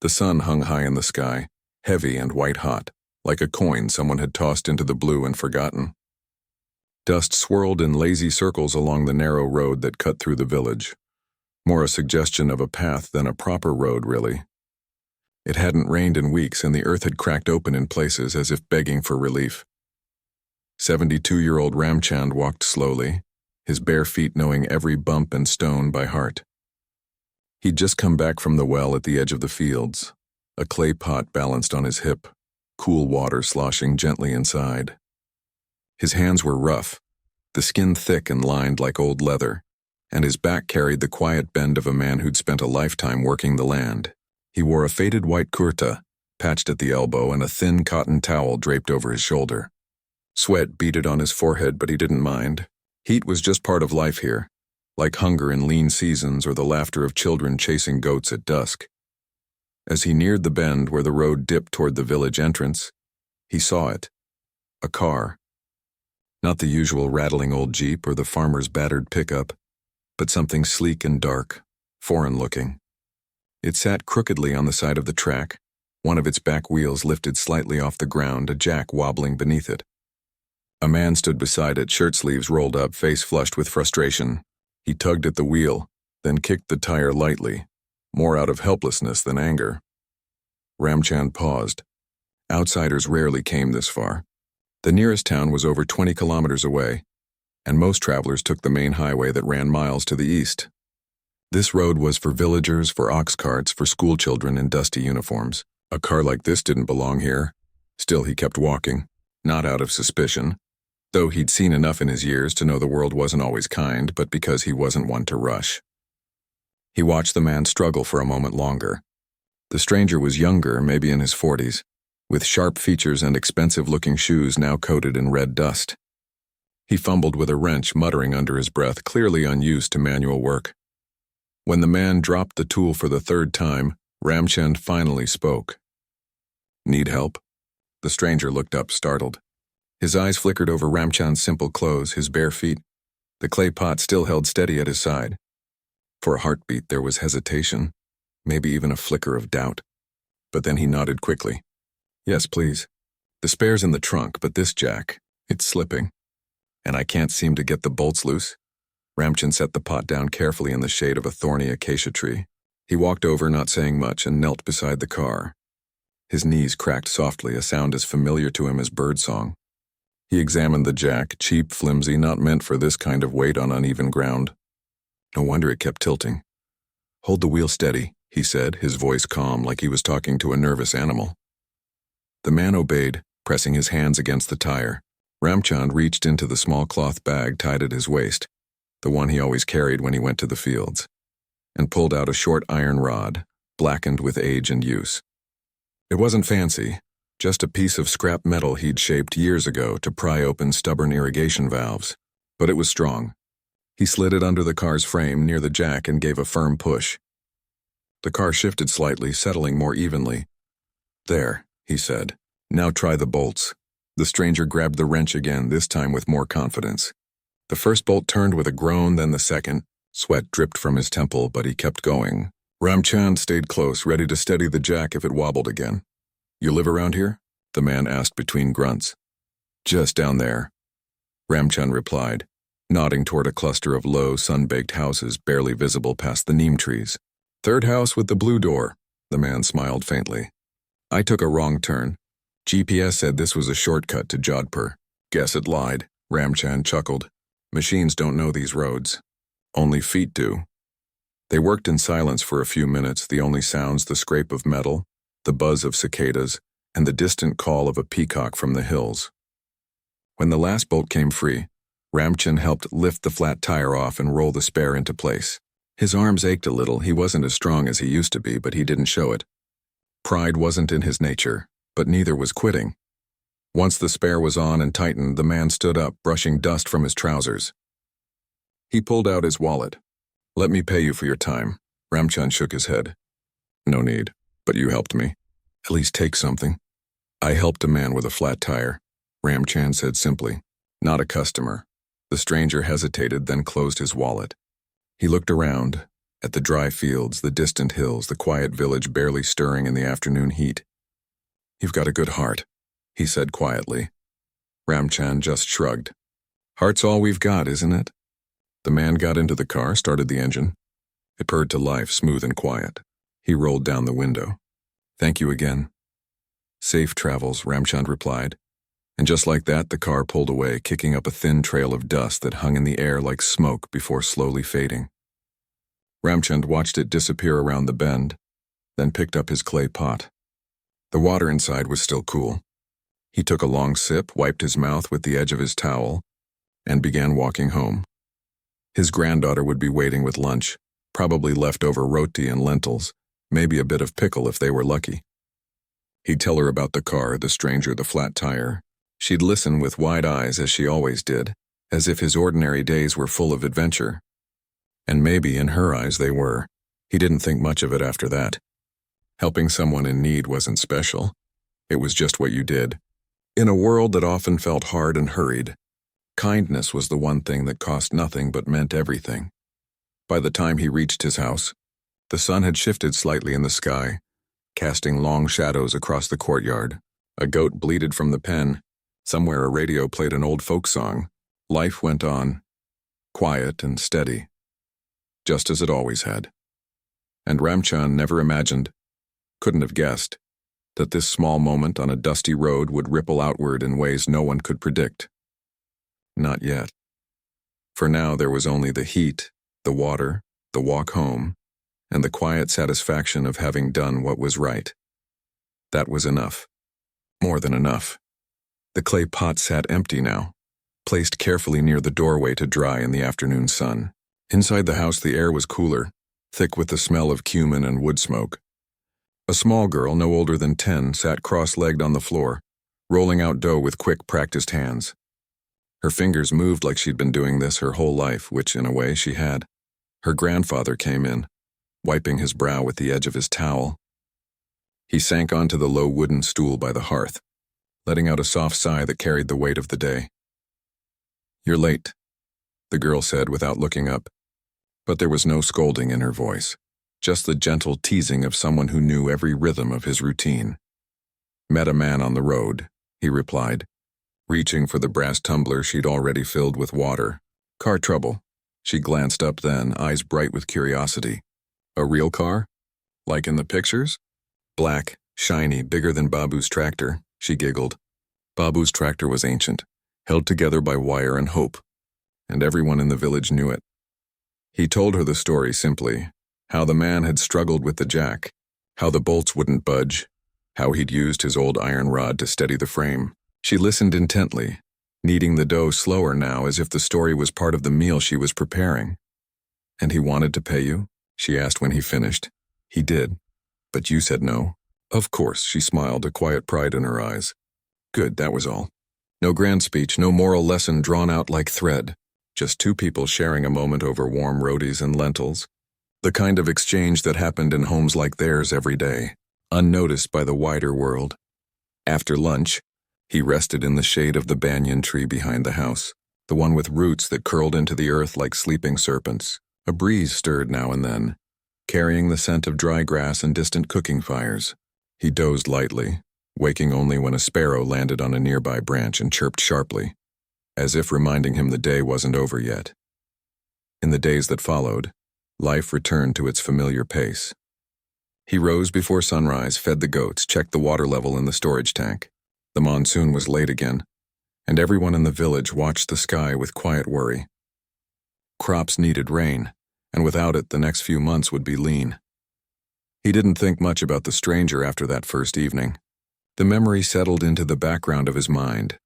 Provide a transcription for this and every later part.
The sun hung high in the sky, heavy and white-hot, like a coin someone had tossed into the blue and forgotten. Dust swirled in lazy circles along the narrow road that cut through the village. More a suggestion of a path than a proper road, really. It hadn't rained in weeks, and the earth had cracked open in places as if begging for relief. 72-year-old Ramchand walked slowly, his bare feet knowing every bump and stone by heart. He'd just come back from the well at the edge of the fields, a clay pot balanced on his hip, cool water sloshing gently inside. His hands were rough, the skin thick and lined like old leather, and his back carried the quiet bend of a man who'd spent a lifetime working the land. He wore a faded white kurta, patched at the elbow, and a thin cotton towel draped over his shoulder. Sweat beaded on his forehead, but he didn't mind. Heat was just part of life here, like hunger in lean seasons or the laughter of children chasing goats at dusk. As he neared the bend where the road dipped toward the village entrance, he saw it. A car. Not the usual rattling old Jeep or the farmer's battered pickup, but something sleek and dark, foreign-looking. It sat crookedly on the side of the track, one of its back wheels lifted slightly off the ground, a jack wobbling beneath it. A man stood beside it, shirt sleeves rolled up, face flushed with frustration. He tugged at the wheel, then kicked the tire lightly, more out of helplessness than anger. Ramchand paused. Outsiders rarely came this far. The nearest town was over 20 kilometers away, and most travelers took the main highway that ran miles to the east. This road was for villagers, for ox carts, for schoolchildren in dusty uniforms. A car like this didn't belong here. Still, he kept walking, not out of suspicion, though he'd seen enough in his years to know the world wasn't always kind, but because he wasn't one to rush. He watched the man struggle for a moment longer. The stranger was younger, maybe in his 40s, with sharp features and expensive-looking shoes now coated in red dust. He fumbled with a wrench, muttering under his breath, clearly unused to manual work. When the man dropped the tool for the third time, Ramchand finally spoke. "Need help?" The stranger looked up, startled. His eyes flickered over Ramchand's simple clothes, his bare feet. The clay pot still held steady at his side. For a heartbeat there was hesitation, maybe even a flicker of doubt. But then he nodded quickly. "Yes, please. The spare's in the trunk, but this jack, it's slipping. And I can't seem to get the bolts loose." Ramchand set the pot down carefully in the shade of a thorny acacia tree. He walked over, not saying much, and knelt beside the car. His knees cracked softly, a sound as familiar to him as birdsong. He examined the jack, cheap, flimsy, not meant for this kind of weight on uneven ground. No wonder it kept tilting. "Hold the wheel steady," he said, his voice calm, like he was talking to a nervous animal. The man obeyed, pressing his hands against the tire. Ramchand reached into the small cloth bag tied at his waist, the one he always carried when he went to the fields, and pulled out a short iron rod, blackened with age and use. It wasn't fancy, just a piece of scrap metal he'd shaped years ago to pry open stubborn irrigation valves, but it was strong. He slid it under the car's frame near the jack and gave a firm push. The car shifted slightly, settling more evenly. "There," he said. "Now try the bolts." The stranger grabbed the wrench again, this time with more confidence. The first bolt turned with a groan, then the second. Sweat dripped from his temple, but he kept going. Ramchand stayed close, ready to steady the jack if it wobbled again. "You live around here?" the man asked between grunts. "Just down there," Ramchand replied, nodding toward a cluster of low, sun-baked houses barely visible past the neem trees. "Third house with the blue door," the man smiled faintly. "I took a wrong turn. GPS said this was a shortcut to Jodhpur." "Guess it lied," Ramchand chuckled. "Machines don't know these roads. Only feet do." They worked in silence for a few minutes, the only sounds the scrape of metal, the buzz of cicadas, and the distant call of a peacock from the hills. When the last bolt came free, Ramchand helped lift the flat tire off and roll the spare into place. His arms ached a little. He wasn't as strong as he used to be, but he didn't show it. Pride wasn't in his nature, but neither was quitting. Once the spare was on and tightened, the man stood up, brushing dust from his trousers. He pulled out his wallet. "Let me pay you for your time." Ramchand shook his head. "No need, but you helped me. At least take something." "I helped a man with a flat tire," Ramchand said simply. "Not a customer." The stranger hesitated, then closed his wallet. He looked around, At the dry fields, the distant hills, the quiet village barely stirring in the afternoon heat. "You've got a good heart," he said quietly. Ramchand just shrugged. "Heart's all we've got, isn't it?" The man got into the car, started the engine. It purred to life, smooth and quiet. He rolled down the window. "Thank you again." "Safe travels," Ramchand replied. And just like that, the car pulled away, kicking up a thin trail of dust that hung in the air like smoke before slowly fading. Ramchand watched it disappear around the bend, then picked up his clay pot. The water inside was still cool. He took a long sip, wiped his mouth with the edge of his towel, and began walking home. His granddaughter would be waiting with lunch, probably leftover roti and lentils, maybe a bit of pickle if they were lucky. He'd tell her about the car, the stranger, the flat tire. She'd listen with wide eyes as she always did, as if his ordinary days were full of adventure. And maybe in her eyes they were. He didn't think much of it after that. Helping someone in need wasn't special. It was just what you did. In a world that often felt hard and hurried, kindness was the one thing that cost nothing but meant everything. By the time he reached his house, the sun had shifted slightly in the sky, casting long shadows across the courtyard. A goat bleated from the pen. Somewhere a radio played an old folk song. Life went on, quiet and steady, just as it always had. And Ramchand never imagined, couldn't have guessed, that this small moment on a dusty road would ripple outward in ways no one could predict. Not yet. For now there was only the heat, the water, the walk home, and the quiet satisfaction of having done what was right. That was enough. More than enough. The clay pot sat empty now, placed carefully near the doorway to dry in the afternoon sun. Inside the house the air was cooler, thick with the smell of cumin and wood smoke. A small girl, no older than 10, sat cross-legged on the floor, rolling out dough with quick, practiced hands. Her fingers moved like she'd been doing this her whole life, which, in a way, she had. Her grandfather came in, wiping his brow with the edge of his towel. He sank onto the low wooden stool by the hearth, letting out a soft sigh that carried the weight of the day. "You're late," the girl said without looking up, but there was no scolding in her voice, just the gentle teasing of someone who knew every rhythm of his routine. "Met a man on the road," he replied, reaching for the brass tumbler she'd already filled with water. "Car trouble." She glanced up then, eyes bright with curiosity. "A real car? Like in the pictures?" "Black, shiny, bigger than Babu's tractor," she giggled. Babu's tractor was ancient, held together by wire and hope, and everyone in the village knew it. He told her the story simply, how the man had struggled with the jack, how the bolts wouldn't budge, how he'd used his old iron rod to steady the frame. She listened intently, kneading the dough slower now as if the story was part of the meal she was preparing. "And he wanted to pay you?" she asked when he finished. "He did. But you said no." "Of course," she smiled, a quiet pride in her eyes. "Good, that was all. No grand speech, no moral lesson drawn out like thread. Just two people sharing a moment over warm rotis and lentils. The kind of exchange that happened in homes like theirs every day, unnoticed by the wider world." After lunch, he rested in the shade of the banyan tree behind the house, the one with roots that curled into the earth like sleeping serpents. A breeze stirred now and then, carrying the scent of dry grass and distant cooking fires. He dozed lightly, waking only when a sparrow landed on a nearby branch and chirped sharply, as if reminding him the day wasn't over yet. In the days that followed, life returned to its familiar pace. He rose before sunrise, fed the goats, checked the water level in the storage tank. The monsoon was late again, and everyone in the village watched the sky with quiet worry. Crops needed rain, and without it the next few months would be lean. He didn't think much about the stranger after that first evening. The memory settled into the background of his mind,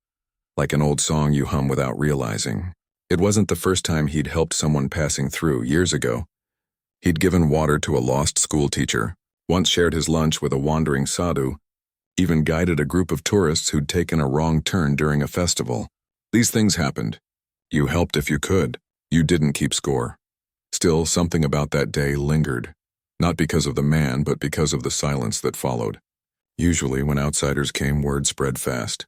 like an old song you hum without realizing. It wasn't the first time he'd helped someone passing through. Years ago, he'd given water to a lost schoolteacher, once shared his lunch with a wandering sadhu, even guided a group of tourists who'd taken a wrong turn during a festival. These things happened. You helped if you could. You didn't keep score. Still, something about that day lingered, not because of the man, but because of the silence that followed. Usually, when outsiders came, word spread fast.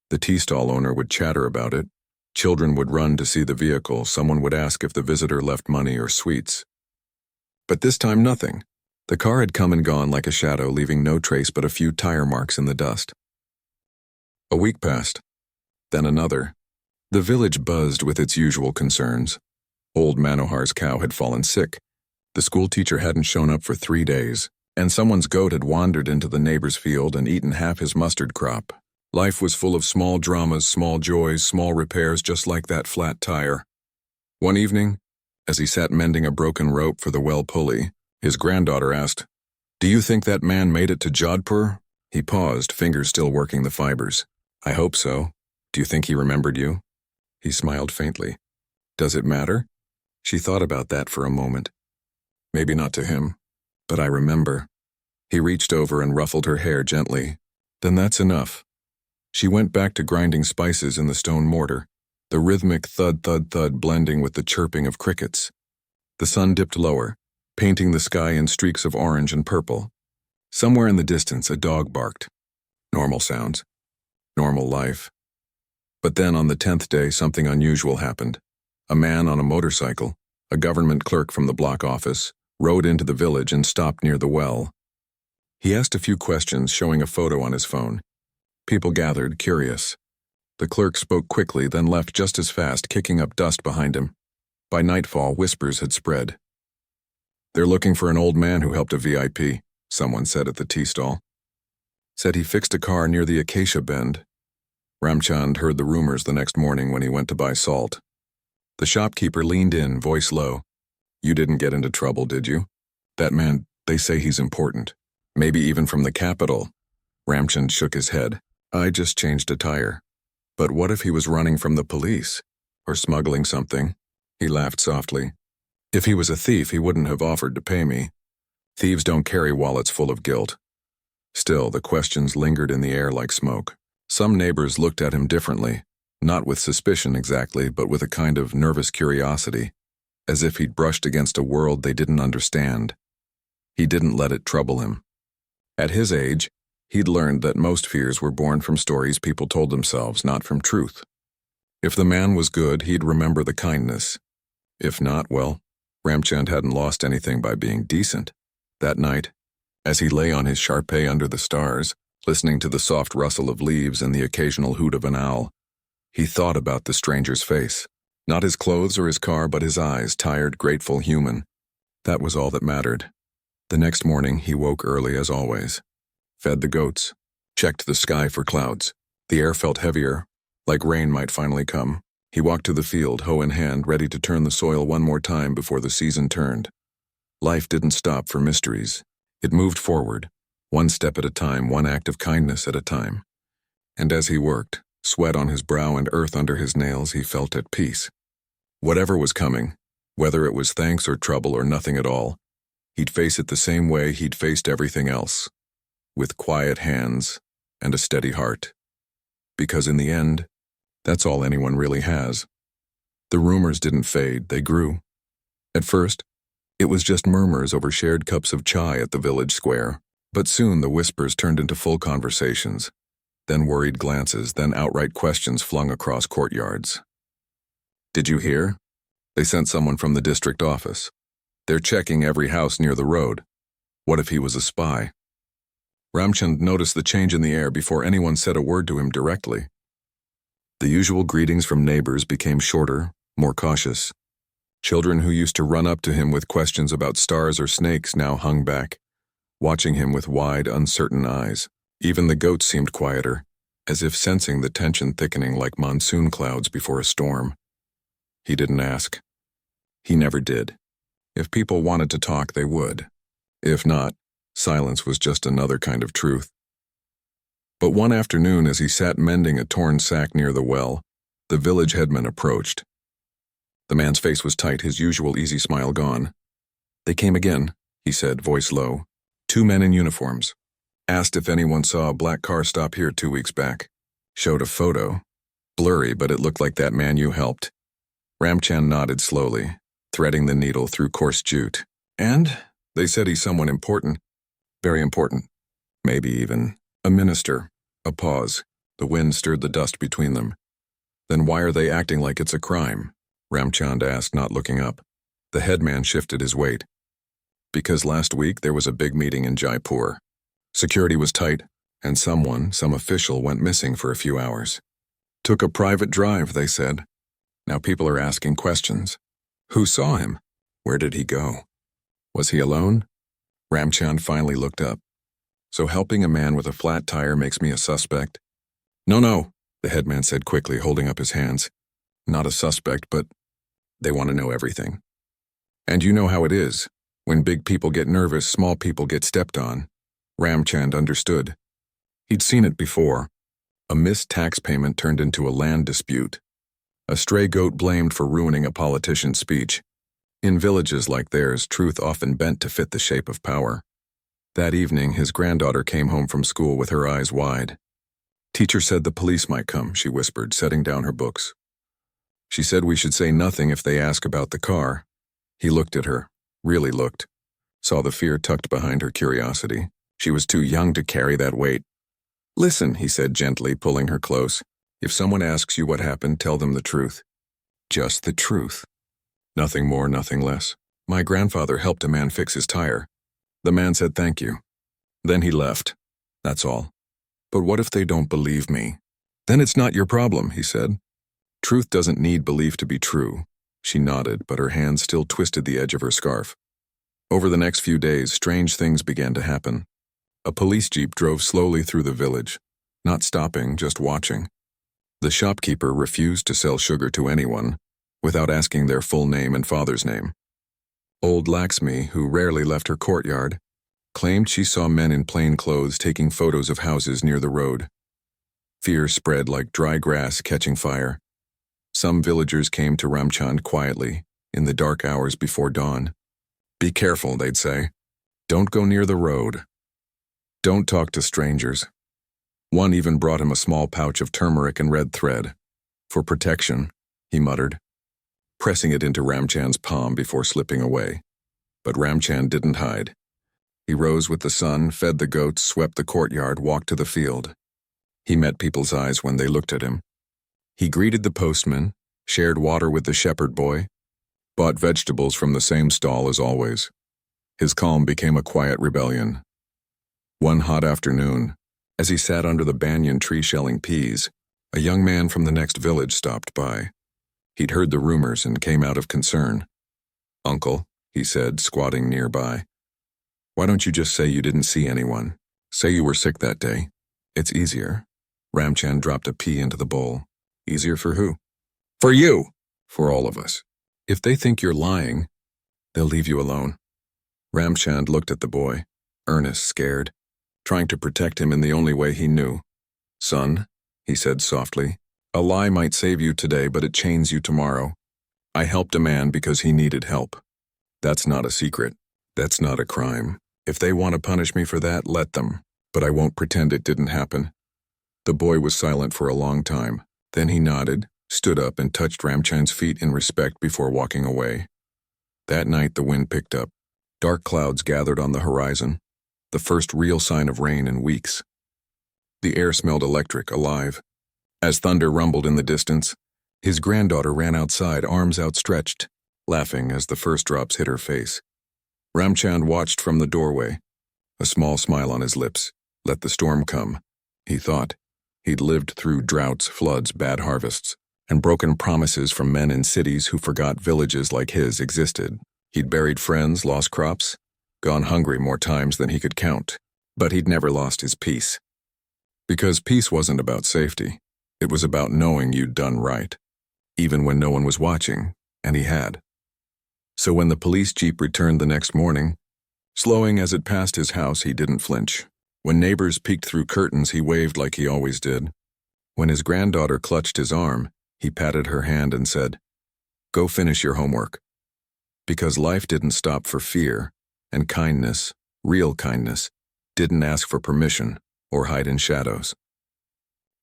The tea stall owner would chatter about it. Children would run to see the vehicle. Someone would ask if the visitor left money or sweets. But this time nothing. The car had come and gone like a shadow, leaving no trace but a few tire marks in the dust. A week passed. Then another. The village buzzed with its usual concerns. Old Manohar's cow had fallen sick. The schoolteacher hadn't shown up for 3 days, and someone's goat had wandered into the neighbor's field and eaten half his mustard crop. Life was full of small dramas, small joys, small repairs, just like that flat tire. One evening, as he sat mending a broken rope for the well pulley, his granddaughter asked, "Do you think that man made it to Jodhpur?" He paused, fingers still working the fibers. "I hope so. Do you think he remembered you?" He smiled faintly. "Does it matter?" She thought about that for a moment. "Maybe not to him, but I remember." He reached over and ruffled her hair gently. "Then that's enough." She went back to grinding spices in the stone mortar, the rhythmic thud-thud-thud blending with the chirping of crickets. The sun dipped lower, painting the sky in streaks of orange and purple. Somewhere in the distance, a dog barked. Normal sounds. Normal life. But then on the 10th day, something unusual happened. A man on a motorcycle, a government clerk from the block office, rode into the village and stopped near the well. He asked a few questions, showing a photo on his phone. People gathered, curious. The clerk spoke quickly, then left just as fast, kicking up dust behind him. By nightfall, whispers had spread. "They're looking for an old man who helped a VIP," someone said at the tea stall. "Said he fixed a car near the Acacia Bend." Ramchand heard the rumors the next morning when he went to buy salt. The shopkeeper leaned in, voice low. "You didn't get into trouble, did you? That man, they say he's important. Maybe even from the capital." Ramchand shook his head. "I just changed a tire." "But what if he was running from the police? Or smuggling something?" He laughed softly. "If he was a thief, he wouldn't have offered to pay me. Thieves don't carry wallets full of guilt." Still, the questions lingered in the air like smoke. Some neighbors looked at him differently, not with suspicion exactly, but with a kind of nervous curiosity, as if he'd brushed against a world they didn't understand. He didn't let it trouble him. At his age, he'd learned that most fears were born from stories people told themselves, not from truth. If the man was good, he'd remember the kindness. If not, well, Ramchand hadn't lost anything by being decent. That night, as he lay on his Sharpay under the stars, listening to the soft rustle of leaves and the occasional hoot of an owl, he thought about the stranger's face. Not his clothes or his car, but his eyes, tired, grateful, human. That was all that mattered. The next morning, he woke early as always. Fed the goats. Checked the sky for clouds. The air felt heavier, like rain might finally come. He walked to the field, hoe in hand, ready to turn the soil one more time before the season turned. Life didn't stop for mysteries. It moved forward, one step at a time, one act of kindness at a time. And as he worked, sweat on his brow and earth under his nails, he felt at peace. Whatever was coming, whether it was thanks or trouble or nothing at all, he'd face it the same way he'd faced everything else, with quiet hands and a steady heart. Because in the end, that's all anyone really has. The rumors didn't fade, they grew. At first, it was just murmurs over shared cups of chai at the village square, but soon the whispers turned into full conversations, then worried glances, then outright questions flung across courtyards. "Did you hear? They sent someone from the district office. They're checking every house near the road. What if he was a spy?" Ramchand noticed the change in the air before anyone said a word to him directly. The usual greetings from neighbors became shorter, more cautious. Children who used to run up to him with questions about stars or snakes now hung back, watching him with wide, uncertain eyes. Even the goats seemed quieter, as if sensing the tension thickening like monsoon clouds before a storm. He didn't ask. He never did. If people wanted to talk, they would. If not, silence was just another kind of truth. But one afternoon, as he sat mending a torn sack near the well, the village headman approached. The man's face was tight, his usual easy smile gone. "They came again," he said, voice low. "2 men in uniforms. Asked if anyone saw a black car stop here 2 weeks back. Showed a photo. Blurry, but it looked like that man you helped." Ramchand nodded slowly, threading the needle through coarse jute. "And? They said he's someone important. Very important. Maybe even a minister." A pause. The wind stirred the dust between them. "Then why are they acting like it's a crime?" Ramchand asked, not looking up. The headman shifted his weight. Because last week there was a big meeting in Jaipur. Security was tight, and some official went missing for a few hours. Took a private drive, they said. Now people are asking questions. Who saw him? Where did he go? Was he alone? Ramchand finally looked up. So helping a man with a flat tire makes me a suspect? No, the headman said quickly, holding up his hands. Not a suspect, but they want to know everything. And you know how it is. When big people get nervous, small people get stepped on. Ramchand understood. He'd seen it before. A missed tax payment turned into a land dispute. A stray goat blamed for ruining a politician's speech. In villages like theirs, truth often bent to fit the shape of power. That evening, his granddaughter came home from school with her eyes wide. Teacher said the police might come, she whispered, setting down her books. She said we should say nothing if they ask about the car. He looked at her, really looked. Saw the fear tucked behind her curiosity. She was too young to carry that weight. Listen, he said gently, pulling her close. If someone asks you what happened, tell them the truth. Just the truth. Nothing more, nothing less. My grandfather helped a man fix his tire. The man said thank you. Then he left. That's all. But what if they don't believe me? Then it's not your problem, he said. Truth doesn't need belief to be true. She nodded, but her hand still twisted the edge of her scarf. Over the next few days, strange things began to happen. A police jeep drove slowly through the village, not stopping, just watching. The shopkeeper refused to sell sugar to anyone without asking their full name and father's name. Old Laxmi, who rarely left her courtyard, claimed she saw men in plain clothes taking photos of houses near the road. Fear spread like dry grass catching fire. Some villagers came to Ramchand quietly, in the dark hours before dawn. Be careful, they'd say. Don't go near the road. Don't talk to strangers. One even brought him a small pouch of turmeric and red thread. For protection, he muttered, pressing it into Ramchand's palm before slipping away. But Ramchand didn't hide. He rose with the sun, fed the goats, swept the courtyard, walked to the field. He met people's eyes when they looked at him. He greeted the postman, shared water with the shepherd boy, bought vegetables from the same stall as always. His calm became a quiet rebellion. One hot afternoon, as he sat under the banyan tree shelling peas, a young man from the next village stopped by. He'd heard the rumors and came out of concern. Uncle, he said, squatting nearby, why don't you just say you didn't see anyone? Say you were sick that day. It's easier. Ramchand dropped a pea into the bowl. Easier for who? For you! For all of us. If they think you're lying, they'll leave you alone. Ramchand looked at the boy, earnest, scared, trying to protect him in the only way he knew. Son, he said softly, a lie might save you today, but it chains you tomorrow. I helped a man because he needed help. That's not a secret. That's not a crime. If they want to punish me for that, let them. But I won't pretend it didn't happen. The boy was silent for a long time. Then he nodded, stood up, and touched Ramchand's feet in respect before walking away. That night the wind picked up. Dark clouds gathered on the horizon, the first real sign of rain in weeks. The air smelled electric, alive. As thunder rumbled in the distance, his granddaughter ran outside, arms outstretched, laughing as the first drops hit her face. Ramchand watched from the doorway, a small smile on his lips. Let the storm come, he thought. He'd lived through droughts, floods, bad harvests, and broken promises from men in cities who forgot villages like his existed. He'd buried friends, lost crops, gone hungry more times than he could count, but he'd never lost his peace. Because peace wasn't about safety. It was about knowing you'd done right, even when no one was watching, and he had. So when the police jeep returned the next morning, slowing as it passed his house, he didn't flinch. When neighbors peeked through curtains, he waved like he always did. When his granddaughter clutched his arm, he patted her hand and said, "Go finish your homework." Because life didn't stop for fear, and kindness, real kindness, didn't ask for permission or hide in shadows.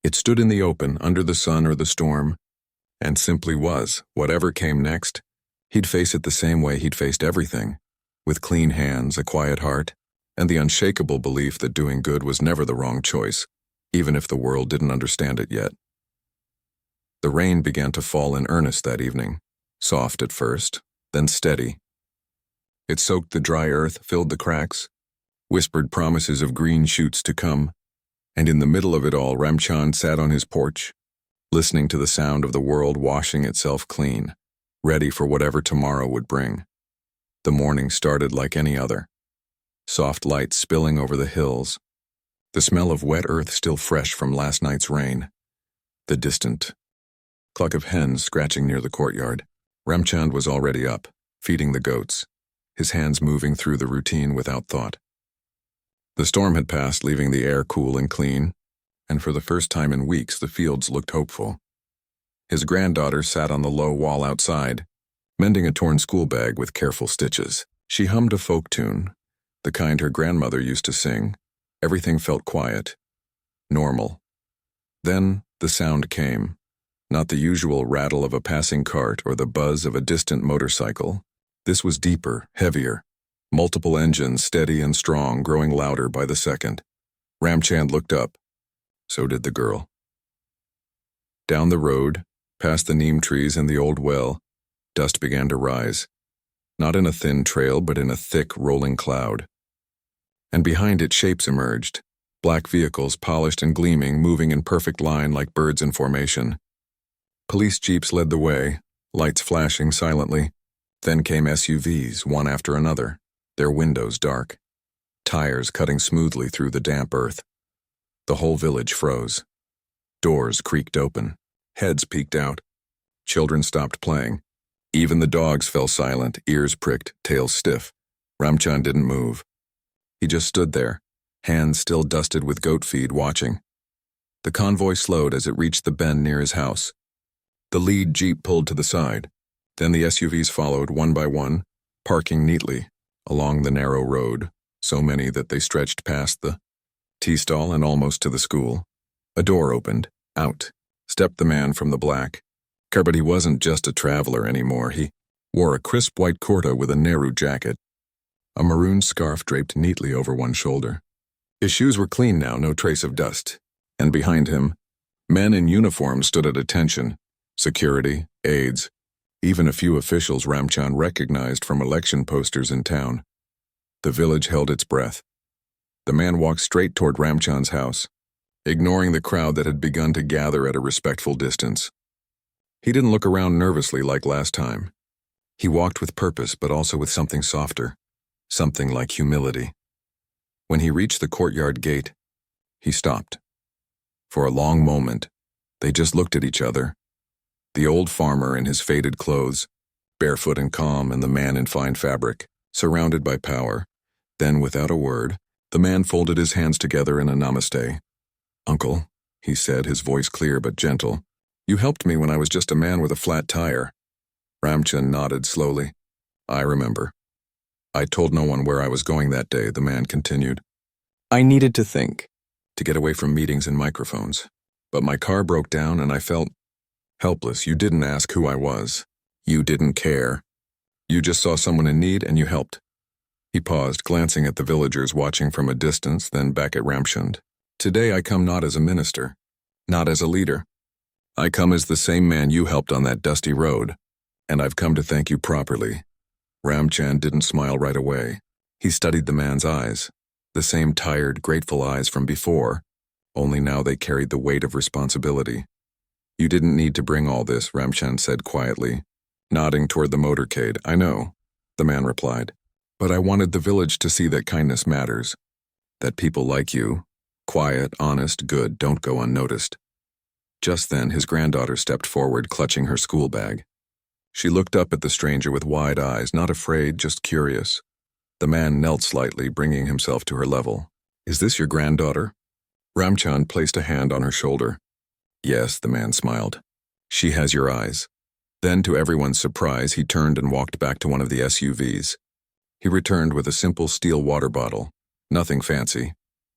It stood in the open, under the sun or the storm, and simply was. Whatever came next, he'd face it the same way he'd faced everything, with clean hands, a quiet heart, and the unshakable belief that doing good was never the wrong choice, even if the world didn't understand it yet. The rain began to fall in earnest that evening, soft at first, then steady. It soaked the dry earth, filled the cracks, whispered promises of green shoots to come, and in the middle of it all, Ramchand sat on his porch, listening to the sound of the world washing itself clean, ready for whatever tomorrow would bring. The morning started like any other. Soft light spilling over the hills, the smell of wet earth still fresh from last night's rain, the distant cluck of hens scratching near the courtyard. Ramchand was already up, feeding the goats, his hands moving through the routine without thought. The storm had passed, leaving the air cool and clean, and for the first time in weeks the fields looked hopeful. His granddaughter sat on the low wall outside, mending a torn school bag with careful stitches. She hummed a folk tune, the kind her grandmother used to sing. Everything felt quiet, normal. Then the sound came, not the usual rattle of a passing cart or the buzz of a distant motorcycle. This was deeper, heavier, multiple engines, steady and strong, growing louder by the second. Ramchand looked up. So did the girl. Down the road, past the neem trees and the old well, dust began to rise, not in a thin trail but in a thick, rolling cloud. And behind it shapes emerged, black vehicles polished and gleaming, moving in perfect line like birds in formation. Police jeeps led the way, lights flashing silently. Then came SUVs, one after another, their windows dark, tires cutting smoothly through the damp earth. The whole village froze. Doors creaked open, heads peeked out. Children stopped playing. Even the dogs fell silent, ears pricked, tails stiff. Ramchand didn't move. He just stood there, hands still dusted with goat feed, watching. The convoy slowed as it reached the bend near his house. The lead jeep pulled to the side. Then the SUVs followed, one by one, parking neatly along the narrow road, so many that they stretched past the tea stall and almost to the school. A door opened. Out stepped the man from the black car, but he wasn't just a traveler anymore. He wore a crisp white kurta with a Nehru jacket, a maroon scarf draped neatly over one shoulder. His shoes were clean now, no trace of dust. And behind him, men in uniform stood at attention. Security, aides, even a few officials Ramchand recognized from election posters in town. The village held its breath. The man walked straight toward Ramchand's house, ignoring the crowd that had begun to gather at a respectful distance. He didn't look around nervously like last time. He walked with purpose, but also with something softer, something like humility. When he reached the courtyard gate, he stopped. For a long moment, they just looked at each other. The old farmer in his faded clothes, barefoot and calm, and the man in fine fabric, surrounded by power. Then, without a word, the man folded his hands together in a namaste. "Uncle," he said, his voice clear but gentle, "you helped me when I was just a man with a flat tire." Ramchand nodded slowly. "I remember. I told no one where I was going that day," the man continued. "I needed to think, to get away from meetings and microphones. But my car broke down and I felt helpless. You didn't ask who I was. You didn't care. You just saw someone in need and you helped." He paused, glancing at the villagers watching from a distance, then back at Ramchand. "Today I come not as a minister, not as a leader. I come as the same man you helped on that dusty road, and I've come to thank you properly." Ramchand didn't smile right away. He studied the man's eyes, the same tired, grateful eyes from before, only now they carried the weight of responsibility. "You didn't need to bring all this," Ramchand said quietly, nodding toward the motorcade. "I know," the man replied, "but I wanted the village to see that kindness matters, that people like you, quiet, honest, good, don't go unnoticed." Just then, his granddaughter stepped forward, clutching her school bag. She looked up at the stranger with wide eyes, not afraid, just curious. The man knelt slightly, bringing himself to her level. "Is this your granddaughter?" Ramchand placed a hand on her shoulder. "Yes," the man smiled. "She has your eyes." Then, to everyone's surprise, he turned and walked back to one of the SUVs. He returned with a simple steel water bottle, nothing fancy,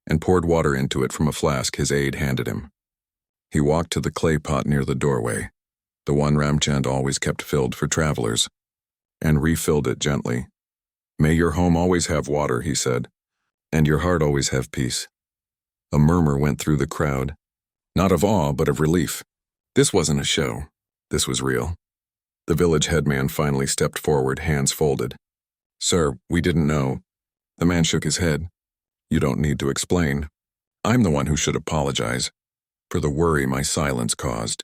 and poured water into it from a flask his aide handed him. He walked to the clay pot near the doorway, the one Ramchand always kept filled for travelers, and refilled it gently. "May your home always have water," he said, "and your heart always have peace." A murmur went through the crowd, not of awe but of relief. This wasn't a show. This was real. The village headman finally stepped forward, hands folded. "Sir, we didn't know." The man shook his head. "You don't need to explain. I'm the one who should apologize for the worry my silence caused.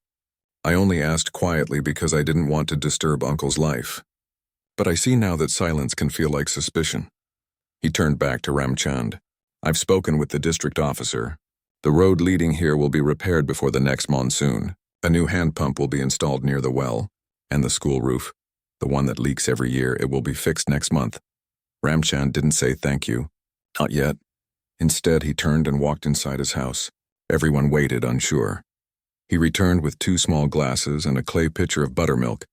I only asked quietly because I didn't want to disturb Uncle's life. But I see now that silence can feel like suspicion." He turned back to Ramchand. "I've spoken with the district officer. The road leading here will be repaired before the next monsoon. A new hand pump will be installed near the well, and the school roof, the one that leaks every year, it will be fixed next month." Ramchand didn't say thank you. Not yet. Instead, he turned and walked inside his house. Everyone waited, unsure. He returned with 2 small glasses and a clay pitcher of buttermilk.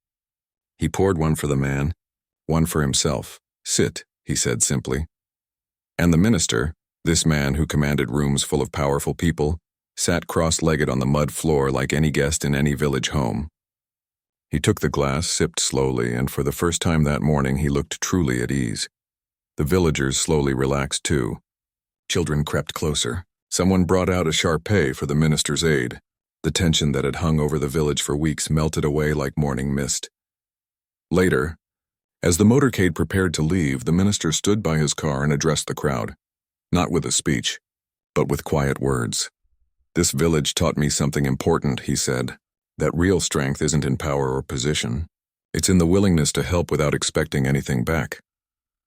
He poured one for the man, one for himself. "Sit," he said simply. And the minister, this man who commanded rooms full of powerful people, sat cross-legged on the mud floor like any guest in any village home. He took the glass, sipped slowly, and for the first time that morning he looked truly at ease. The villagers slowly relaxed too. Children crept closer. Someone brought out a Shar-Pei for the minister's aid. The tension that had hung over the village for weeks melted away like morning mist. Later, as the motorcade prepared to leave, the minister stood by his car and addressed the crowd. Not with a speech, but with quiet words. "This village taught me something important," he said. "That real strength isn't in power or position. It's in the willingness to help without expecting anything back."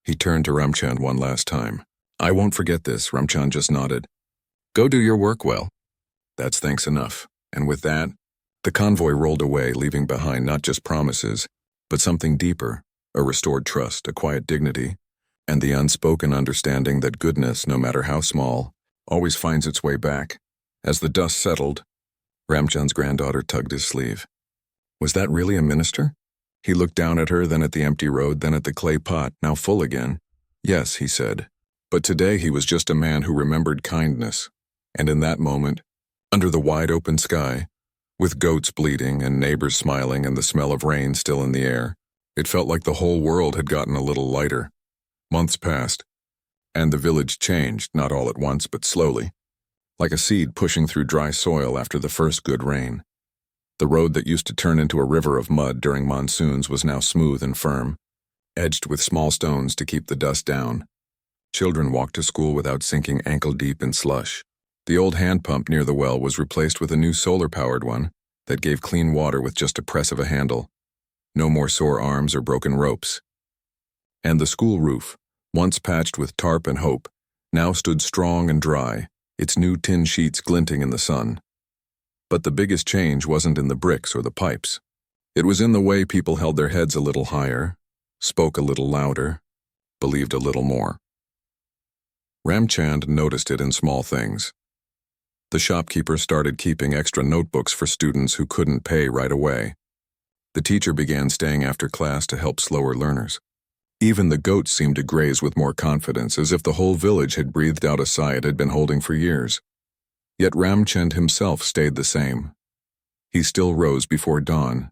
He turned to Ramchand one last time. "I won't forget this," Ramchand just nodded. "Go do your work well." "That's thanks enough." And with that, the convoy rolled away, leaving behind not just promises, but something deeper, a restored trust, a quiet dignity, and the unspoken understanding that goodness, no matter how small, always finds its way back. As the dust settled, Ramchand's granddaughter tugged his sleeve. Was that really a minister? He looked down at her, then at the empty road, then at the clay pot, now full again. "Yes," he said. But today he was just a man who remembered kindness. And in that moment, under the wide open sky, with goats bleating and neighbors smiling and the smell of rain still in the air, it felt like the whole world had gotten a little lighter. Months passed, and the village changed, not all at once, but slowly, like a seed pushing through dry soil after the first good rain. The road that used to turn into a river of mud during monsoons was now smooth and firm, edged with small stones to keep the dust down. Children walked to school without sinking ankle-deep in slush. The old hand pump near the well was replaced with a new solar-powered one that gave clean water with just a press of a handle. No more sore arms or broken ropes. And the school roof, once patched with tarp and hope, now stood strong and dry, its new tin sheets glinting in the sun. But the biggest change wasn't in the bricks or the pipes. It was in the way people held their heads a little higher, spoke a little louder, believed a little more. Ramchand noticed it in small things. The shopkeeper started keeping extra notebooks for students who couldn't pay right away. The teacher began staying after class to help slower learners. Even the goats seemed to graze with more confidence, as if the whole village had breathed out a sigh it had been holding for years. Yet Ramchand himself stayed the same. He still rose before dawn,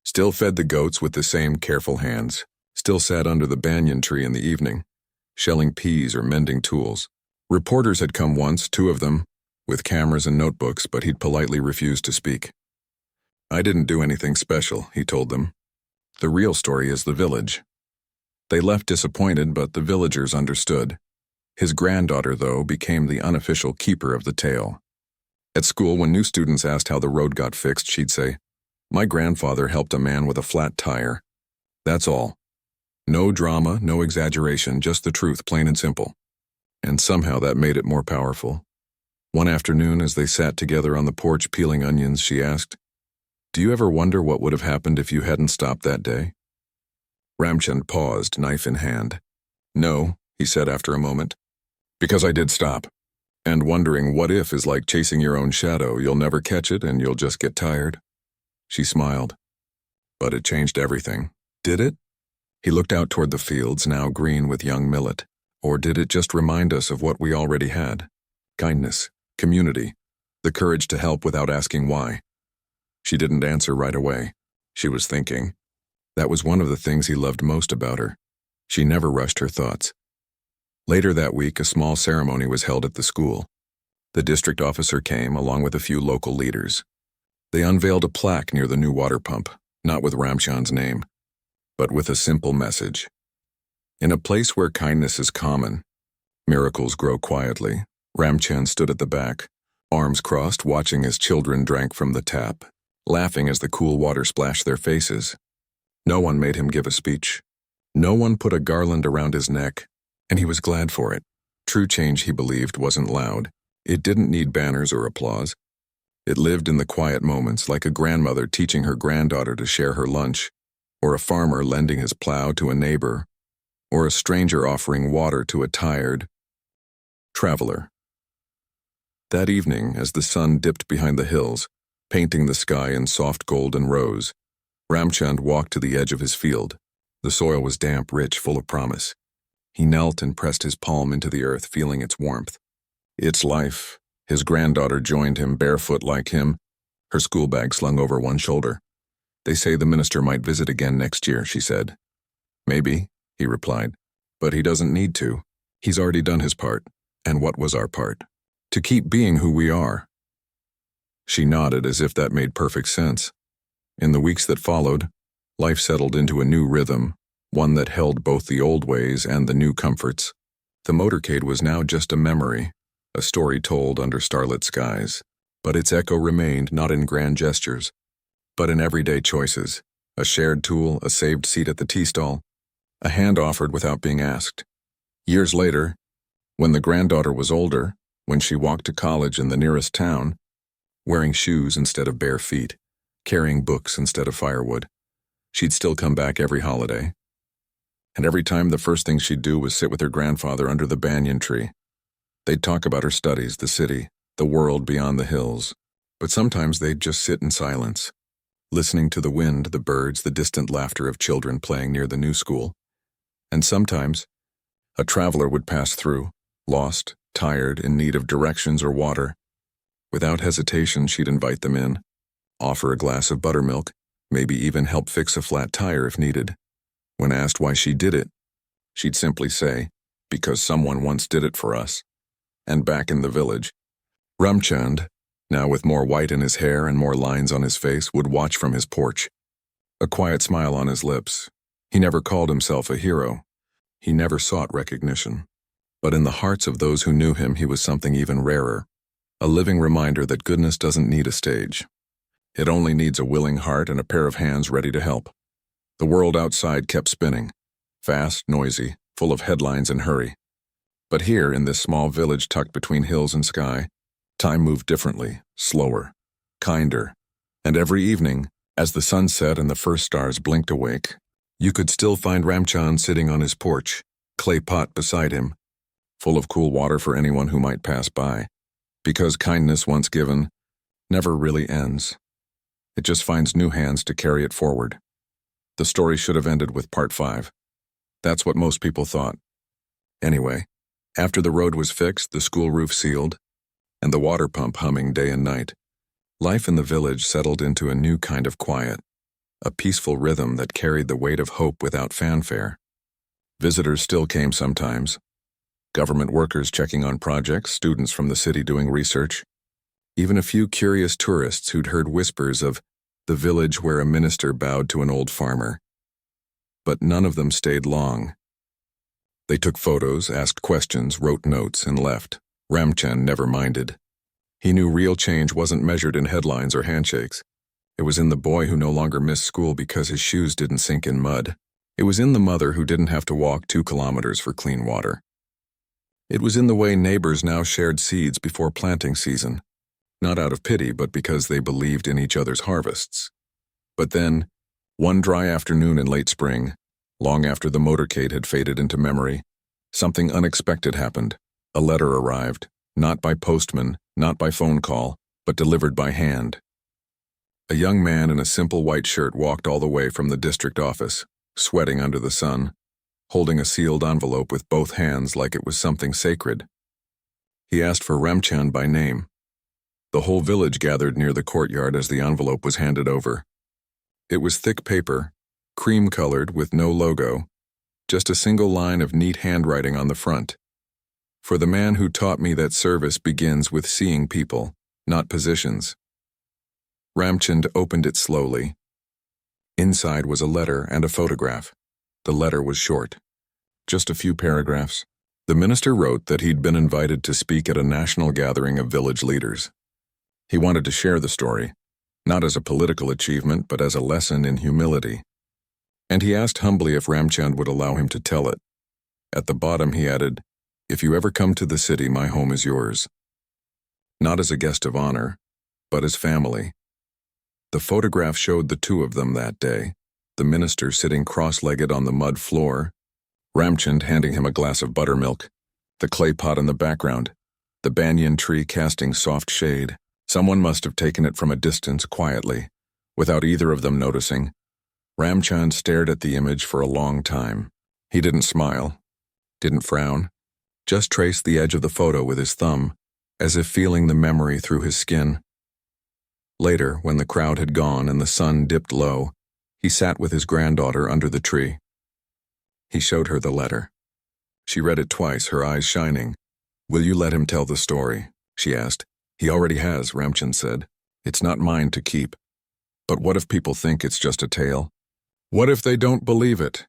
still fed the goats with the same careful hands, still sat under the banyan tree in the evening, shelling peas or mending tools. Reporters had come once, 2 of them, with cameras and notebooks, but he'd politely refused to speak. "I didn't do anything special," he told them. "The real story is the village." They left disappointed, but the villagers understood. His granddaughter, though, became the unofficial keeper of the tale. At school, when new students asked how the road got fixed, she'd say, "My grandfather helped a man with a flat tire. That's all. No drama, no exaggeration, just the truth, plain and simple." And somehow that made it more powerful. One afternoon, as they sat together on the porch peeling onions, she asked, "Do you ever wonder what would have happened if you hadn't stopped that day?" Ramchand paused, knife in hand. "No," he said after a moment, "because I did stop. And wondering what if is like chasing your own shadow. You'll never catch it and you'll just get tired." She smiled. "But it changed everything." "Did it?" He looked out toward the fields, now green with young millet. "Or did it just remind us of what we already had? Kindness, community, the courage to help without asking why." She didn't answer right away. She was thinking. That was one of the things he loved most about her. She never rushed her thoughts. Later that week, a small ceremony was held at the school. The district officer came, along with a few local leaders. They unveiled a plaque near the new water pump, not with Ramchand's name, but with a simple message. In a place where kindness is common, miracles grow quietly. Ramchand stood at the back, arms crossed, watching as children drank from the tap, laughing as the cool water splashed their faces. No one made him give a speech. No one put a garland around his neck, and he was glad for it. True change, he believed, wasn't loud. It didn't need banners or applause. It lived in the quiet moments, like a grandmother teaching her granddaughter to share her lunch, or a farmer lending his plow to a neighbor, or a stranger offering water to a tired traveler. That evening, as the sun dipped behind the hills, painting the sky in soft golden rose, Ramchand walked to the edge of his field. The soil was damp, rich, full of promise. He knelt and pressed his palm into the earth, feeling its warmth. Its life. His granddaughter joined him, barefoot like him, her school bag slung over one shoulder. "They say the minister might visit again next year," she said. "Maybe," he replied, "but he doesn't need to. He's already done his part. And what was our part? To keep being who we are." She nodded as if that made perfect sense. In the weeks that followed, life settled into a new rhythm, one that held both the old ways and the new comforts. The motorcade was now just a memory, a story told under starlit skies, but its echo remained not in grand gestures, but in everyday choices: a shared tool, a saved seat at the tea stall, a hand offered without being asked. Years later, when the granddaughter was older, when she walked to college in the nearest town, wearing shoes instead of bare feet, carrying books instead of firewood, she'd still come back every holiday. And every time, the first thing she'd do was sit with her grandfather under the banyan tree. They'd talk about her studies, the city, the world beyond the hills. But sometimes they'd just sit in silence, listening to the wind, the birds, the distant laughter of children playing near the new school. And sometimes, a traveler would pass through, lost, tired, in need of directions or water. Without hesitation, she'd invite them in, offer a glass of buttermilk, maybe even help fix a flat tire if needed. When asked why she did it, she'd simply say, "Because someone once did it for us." And back in the village, Ramchand, now with more white in his hair and more lines on his face, would watch from his porch, a quiet smile on his lips. He never called himself a hero. He never sought recognition. But in the hearts of those who knew him, he was something even rarer, a living reminder that goodness doesn't need a stage. It only needs a willing heart and a pair of hands ready to help. The world outside kept spinning, fast, noisy, full of headlines and hurry. But here, in this small village tucked between hills and sky, time moved differently, slower, kinder. And every evening, as the sun set and the first stars blinked awake, you could still find Ramchand sitting on his porch, clay pot beside him, full of cool water for anyone who might pass by. Because kindness, once given, never really ends. It just finds new hands to carry it forward. The story should have ended with part 5. That's what most people thought. Anyway, after the road was fixed, the school roof sealed, and the water pump humming day and night, life in the village settled into a new kind of quiet, a peaceful rhythm that carried the weight of hope without fanfare. Visitors still came sometimes. Government workers checking on projects, students from the city doing research, even a few curious tourists who'd heard whispers of the village where a minister bowed to an old farmer. But none of them stayed long. They took photos, asked questions, wrote notes, and left. Ramchand never minded. He knew real change wasn't measured in headlines or handshakes. It was in the boy who no longer missed school because his shoes didn't sink in mud. It was in the mother who didn't have to walk 2 kilometers for clean water. It was in the way neighbors now shared seeds before planting season, not out of pity, but because they believed in each other's harvests. But then, one dry afternoon in late spring, long after the motorcade had faded into memory, something unexpected happened. A letter arrived, not by postman, not by phone call, but delivered by hand. A young man in a simple white shirt walked all the way from the district office, sweating under the sun, holding a sealed envelope with both hands like it was something sacred. He asked for Ramchand by name. The whole village gathered near the courtyard as the envelope was handed over. It was thick paper, cream-colored with no logo, just a single line of neat handwriting on the front. For the man who taught me that service begins with seeing people, not positions. Ramchand opened it slowly. Inside was a letter and a photograph. The letter was short. just a few paragraphs. The minister wrote that he'd been invited to speak at a national gathering of village leaders. He wanted to share the story, not as a political achievement, but as a lesson in humility. And he asked humbly if Ramchand would allow him to tell it. At the bottom he added, "If you ever come to the city, my home is yours." Not as a guest of honor, but as family. The photograph showed the two of them that day, the minister sitting cross-legged on the mud floor, Ramchand handing him a glass of buttermilk, the clay pot in the background, the banyan tree casting soft shade. Someone must have taken it from a distance quietly, without either of them noticing. Ramchand stared at the image for a long time. He didn't smile, didn't frown, just traced the edge of the photo with his thumb, as if feeling the memory through his skin. Later, when the crowd had gone and the sun dipped low, he sat with his granddaughter under the tree. He showed her the letter. She read it twice, her eyes shining. "Will you let him tell the story?" she asked. "He already has," Ramchand said. "It's not mine to keep." "But what if people think it's just a tale? What if they don't believe it?"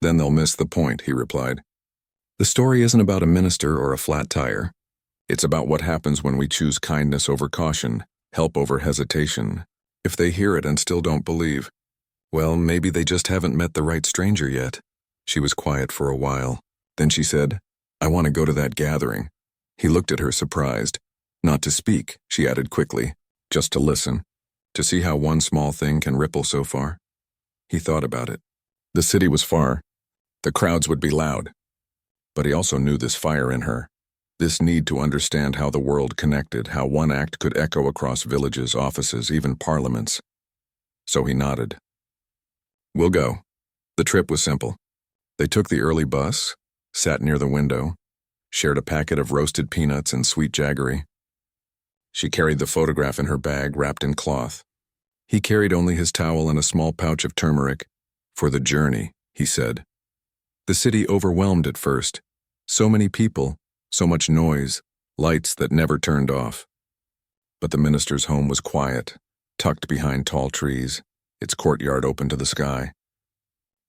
"Then they'll miss the point," he replied. "The story isn't about a minister or a flat tire. It's about what happens when we choose kindness over caution, help over hesitation. If they hear it and still don't believe, well, maybe they just haven't met the right stranger yet." She was quiet for a while. Then she said, "I want to go to that gathering." He looked at her surprised. "Not to speak," she added quickly, "just to listen, to see how one small thing can ripple so far." He thought about it. The city was far. The crowds would be loud. But he also knew this fire in her, this need to understand how the world connected, how one act could echo across villages, offices, even parliaments. So he nodded. "We'll go." The trip was simple. They took the early bus, sat near the window, shared a packet of roasted peanuts and sweet jaggery. She carried the photograph in her bag wrapped in cloth. He carried only his towel and a small pouch of turmeric. "For the journey," he said. The city overwhelmed at first. So many people, so much noise, lights that never turned off. But the minister's home was quiet, tucked behind tall trees, its courtyard open to the sky.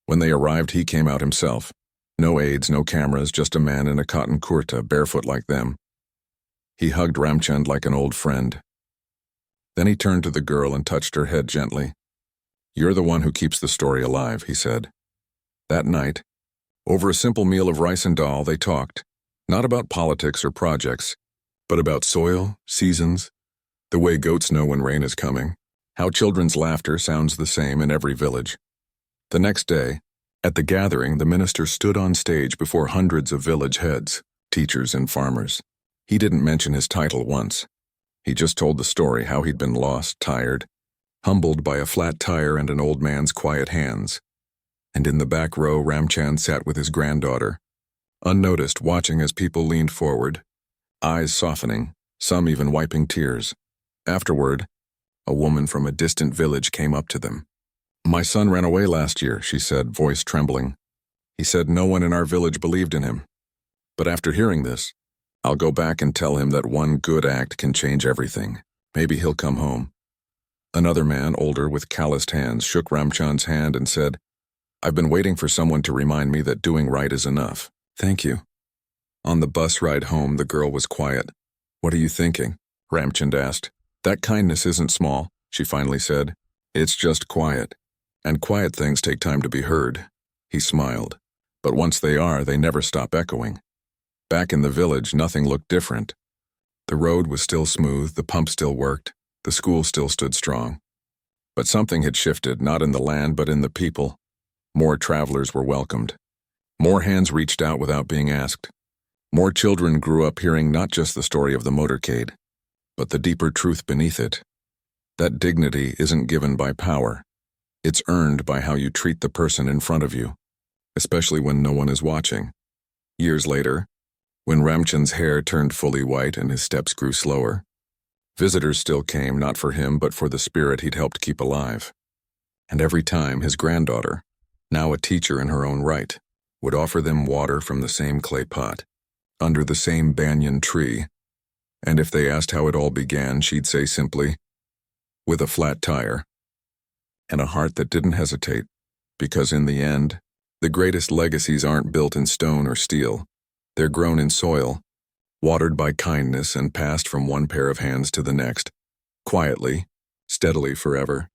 When they arrived, he came out himself. No aides, no cameras, just a man in a cotton kurta, barefoot like them. He hugged Ramchand like an old friend. Then he turned to the girl and touched her head gently. "You're the one who keeps the story alive," he said. That night, over a simple meal of rice and dal, they talked, not about politics or projects, but about soil, seasons, the way goats know when rain is coming, how children's laughter sounds the same in every village. The next day, at the gathering, the minister stood on stage before hundreds of village heads, teachers and farmers. He didn't mention his title once. He just told the story, how he'd been lost, tired, humbled by a flat tire and an old man's quiet hands. And in the back row, Ramchand sat with his granddaughter, unnoticed, watching as people leaned forward, eyes softening, some even wiping tears. Afterward, a woman from a distant village came up to them. "My son ran away last year," she said, voice trembling. "He said no one in our village believed in him. But after hearing this, I'll go back and tell him that one good act can change everything. Maybe he'll come home." Another man, older with calloused hands, shook Ramchand's hand and said, "I've been waiting for someone to remind me that doing right is enough. Thank you." On the bus ride home, the girl was quiet. "What are you thinking?" Ramchand asked. "That kindness isn't small," she finally said. "It's just quiet. And quiet things take time to be heard." He smiled. "But once they are, they never stop echoing." Back in the village, nothing looked different. The road was still smooth, the pump still worked, the school still stood strong. But something had shifted, not in the land but in the people. More travelers were welcomed. More hands reached out without being asked. More children grew up hearing not just the story of the motorcade, but the deeper truth beneath it. That dignity isn't given by power. It's earned by how you treat the person in front of you, especially when no one is watching. Years later, when Ramchand's hair turned fully white and his steps grew slower, visitors still came, not for him but for the spirit he'd helped keep alive. And every time, his granddaughter, now a teacher in her own right, would offer them water from the same clay pot, under the same banyan tree. And if they asked how it all began, she'd say simply, "With a flat tire." And a heart that didn't hesitate, because in the end, The greatest legacies aren't built in stone or steel. They're grown in soil, watered by kindness and passed from one pair of hands to the next, quietly, steadily forever.